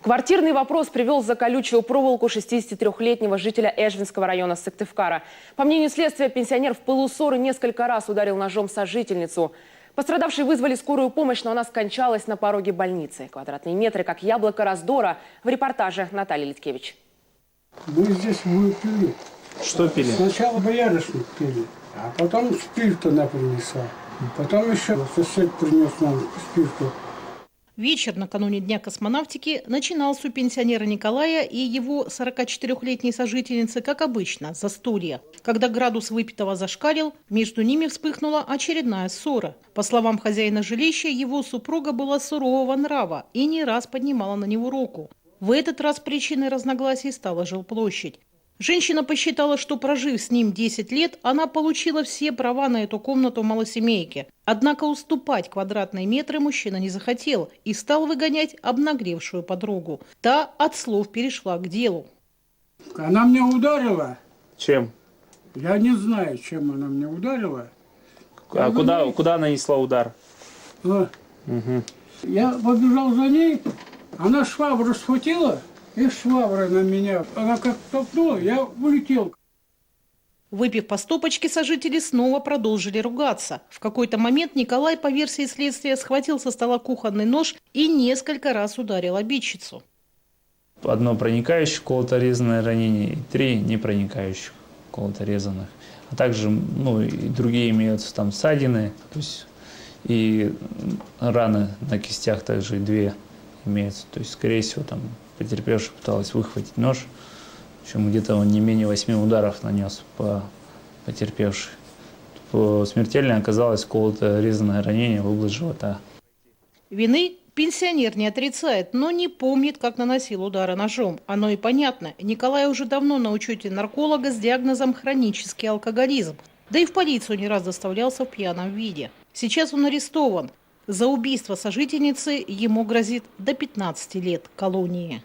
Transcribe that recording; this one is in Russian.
Квартирный вопрос привел за колючую проволоку 63-летнего жителя Эжвинского района Сыктывкара. По мнению следствия, пенсионер в пылу ссоры несколько раз ударил ножом сожительницу. Пострадавшие вызвали скорую помощь, но она скончалась на пороге больницы. Квадратные метры, как яблоко раздора. В репортаже Наталья Литкевич. Мы здесь пили. Что пили? Сначала боярышник пили, а потом спирт она принесла. Потом еще сосед принес нам спирту. Вечер накануне Дня космонавтики начинался у пенсионера Николая и его 44-летней сожительницы, как обычно, застолье. Когда градус выпитого зашкалил, между ними вспыхнула очередная ссора. По словам хозяина жилища, его супруга была сурового нрава и не раз поднимала на него руку. В этот раз причиной разногласий стала жилплощадь. Женщина посчитала, что прожив с ним 10 лет, она получила все права на эту комнату малосемейки. Однако уступать квадратные метры мужчина не захотел и стал выгонять обнагревшую подругу. Та от слов перешла к делу. Она меня ударила. Чем? Я не знаю, чем она меня ударила. А куда нанесла удар? Угу. Я побежал за ней, она швабру схватила. И швабра на меня. Она как толкнула, я улетел. Выпив по стопочке, сожители снова продолжили ругаться. В какой-то момент Николай, по версии следствия, схватил со стола кухонный нож и несколько раз ударил обидчицу. Одно проникающее колото-резанное ранение и 3 непроникающих колото-резанных. А также и другие имеются там ссадины, то есть и раны на кистях также 2 имеются. То есть, скорее всего, там потерпевшая пыталась выхватить нож, причем где-то он не менее 8 ударов нанес по потерпевшей. Смертельно оказалось колото-резанное ранение в область живота. Вины пенсионер не отрицает, но не помнит, как наносил удары ножом. Оно и понятно. Николай уже давно на учете нарколога с диагнозом хронический алкоголизм. Да и в полицию не раз доставлялся в пьяном виде. Сейчас он арестован. За убийство сожительницы ему грозит до 15 лет колонии.